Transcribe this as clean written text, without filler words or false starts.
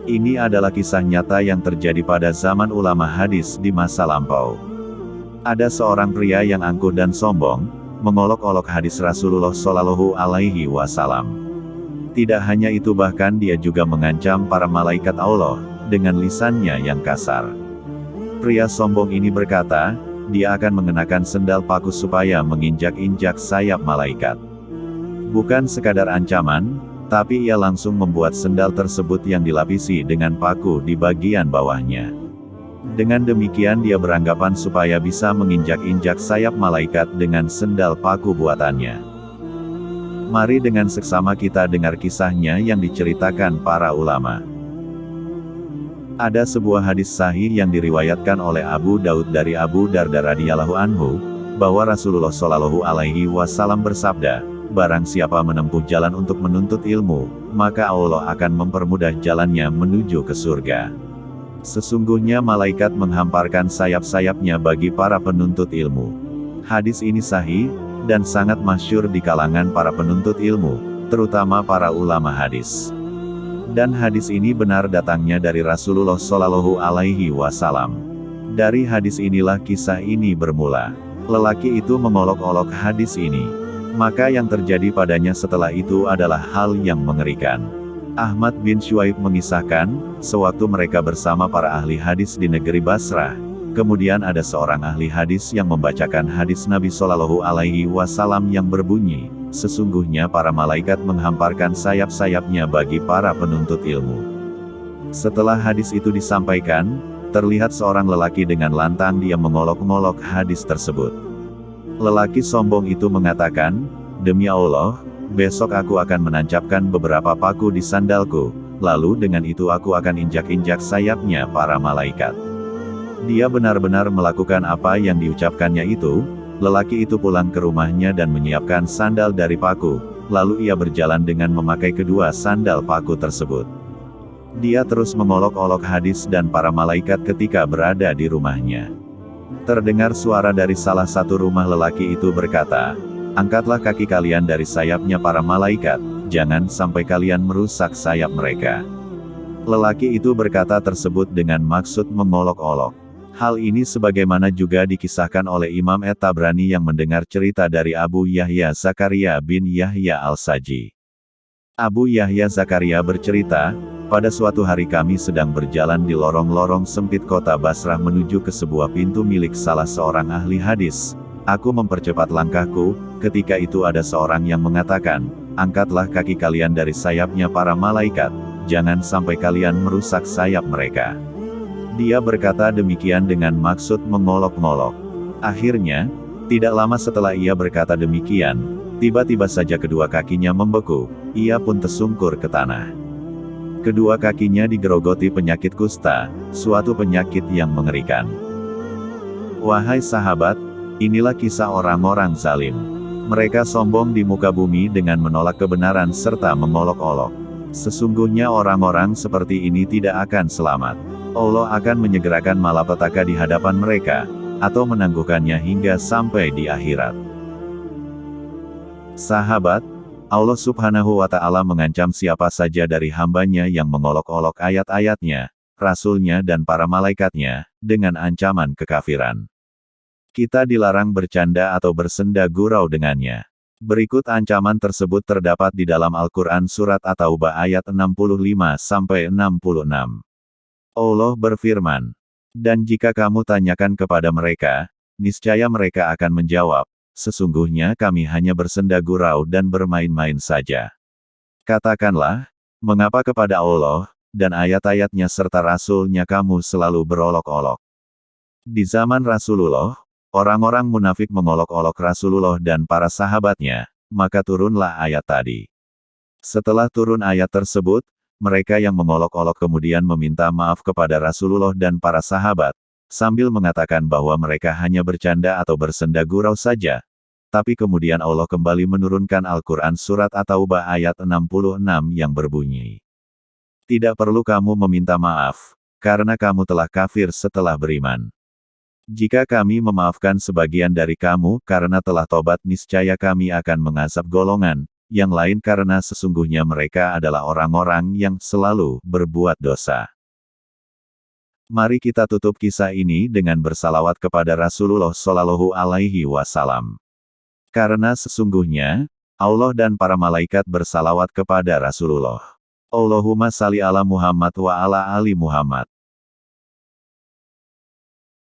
Ini adalah kisah nyata yang terjadi pada zaman ulama hadis di masa lampau. Ada seorang pria yang angkuh dan sombong, mengolok-olok hadis Rasulullah Shallallahu Alaihi Wasallam. Tidak hanya itu, bahkan dia juga mengancam para malaikat Allah dengan lisannya yang kasar. Pria sombong ini berkata, dia akan mengenakan sendal paku supaya menginjak-injak sayap malaikat. Bukan sekadar ancaman, tapi ia langsung membuat sendal tersebut yang dilapisi dengan paku di bagian bawahnya. Dengan demikian dia beranggapan supaya bisa menginjak-injak sayap malaikat dengan sendal paku buatannya. Mari dengan seksama kita dengar kisahnya yang diceritakan para ulama. Ada sebuah hadis sahih yang diriwayatkan oleh Abu Daud dari Abu Darda radhiyallahu anhu, bahwa Rasulullah Shallallahu Alaihi Wasallam bersabda, barang siapa menempuh jalan untuk menuntut ilmu, maka Allah akan mempermudah jalannya menuju ke surga. Sesungguhnya malaikat menghamparkan sayap-sayapnya bagi para penuntut ilmu. Hadis ini sahih, dan sangat masyhur di kalangan para penuntut ilmu, terutama para ulama hadis. Dan hadis ini benar datangnya dari Rasulullah Shallallahu Alaihi Wasallam. Dari hadis inilah kisah ini bermula. Lelaki itu mengolok-olok hadis ini. Maka yang terjadi padanya setelah itu adalah hal yang mengerikan. Ahmad bin Syuaib mengisahkan, sewaktu mereka bersama para ahli hadis di negeri Basrah, kemudian ada seorang ahli hadis yang membacakan hadis Nabi Shallallahu Alaihi Wasallam yang berbunyi, sesungguhnya para malaikat menghamparkan sayap-sayapnya bagi para penuntut ilmu. Setelah hadis itu disampaikan, terlihat seorang lelaki dengan lantang dia mengolok-ngolok hadis tersebut. Lelaki sombong itu mengatakan, demi Allah, besok aku akan menancapkan beberapa paku di sandalku, lalu dengan itu aku akan injak-injak sayapnya para malaikat. Dia benar-benar melakukan apa yang diucapkannya itu. Lelaki itu pulang ke rumahnya dan menyiapkan sandal dari paku, lalu ia berjalan dengan memakai kedua sandal paku tersebut. Dia terus mengolok-olok hadis dan para malaikat ketika berada di rumahnya. Terdengar suara dari salah satu rumah. Lelaki itu berkata, angkatlah kaki kalian dari sayapnya para malaikat, jangan sampai kalian merusak sayap mereka. Lelaki itu berkata tersebut dengan maksud mengolok-olok. Hal ini sebagaimana juga dikisahkan oleh Imam At-Tabrani yang mendengar cerita dari Abu Yahya Zakaria bin Yahya Al-Saji. Abu Yahya Zakaria bercerita, pada suatu hari kami sedang berjalan di lorong-lorong sempit kota Basrah menuju ke sebuah pintu milik salah seorang ahli hadis. Aku mempercepat langkahku, ketika itu ada seorang yang mengatakan, angkatlah kaki kalian dari sayapnya para malaikat, jangan sampai kalian merusak sayap mereka. Dia berkata demikian dengan maksud mengolok-ngolok. Akhirnya, tidak lama setelah ia berkata demikian, tiba-tiba saja kedua kakinya membeku, ia pun tersungkur ke tanah. Kedua kakinya digerogoti penyakit kusta, suatu penyakit yang mengerikan. Wahai sahabat, inilah kisah orang-orang zalim. Mereka sombong di muka bumi dengan menolak kebenaran serta mengolok-olok. Sesungguhnya orang-orang seperti ini tidak akan selamat. Allah akan menyegerakan malapetaka di hadapan mereka, atau menangguhkannya hingga sampai di akhirat. Sahabat, Allah Subhanahu wa Ta'ala mengancam siapa saja dari hambanya yang mengolok-olok ayat-ayatnya, Rasulnya dan para malaikatnya, dengan ancaman kekafiran. Kita dilarang bercanda atau bersenda gurau dengannya. Berikut ancaman tersebut terdapat di dalam Al-Quran Surat At-Taubah ayat 65-66. Allah berfirman, dan jika kamu tanyakan kepada mereka, niscaya mereka akan menjawab, sesungguhnya kami hanya bersenda gurau dan bermain-main saja. Katakanlah, mengapa kepada Allah, dan ayat-ayatnya serta Rasul-Nya kamu selalu berolok-olok? Di zaman Rasulullah, orang-orang munafik mengolok-olok Rasulullah dan para sahabatnya, maka turunlah ayat tadi. Setelah turun ayat tersebut, mereka yang mengolok-olok kemudian meminta maaf kepada Rasulullah dan para sahabat, sambil mengatakan bahwa mereka hanya bercanda atau bersenda gurau saja. Tapi kemudian Allah kembali menurunkan Al-Quran Surat At-Taubah ayat 66 yang berbunyi, tidak perlu kamu meminta maaf, karena kamu telah kafir setelah beriman. Jika kami memaafkan sebagian dari kamu karena telah tobat, niscaya kami akan mengazab golongan yang lain karena sesungguhnya mereka adalah orang-orang yang selalu berbuat dosa. Mari kita tutup kisah ini dengan bersalawat kepada Rasulullah Shallallahu Alaihi Wasallam. Karena sesungguhnya, Allah dan para malaikat bersalawat kepada Rasulullah. Allahumma salli ala Muhammad wa ala ali Muhammad.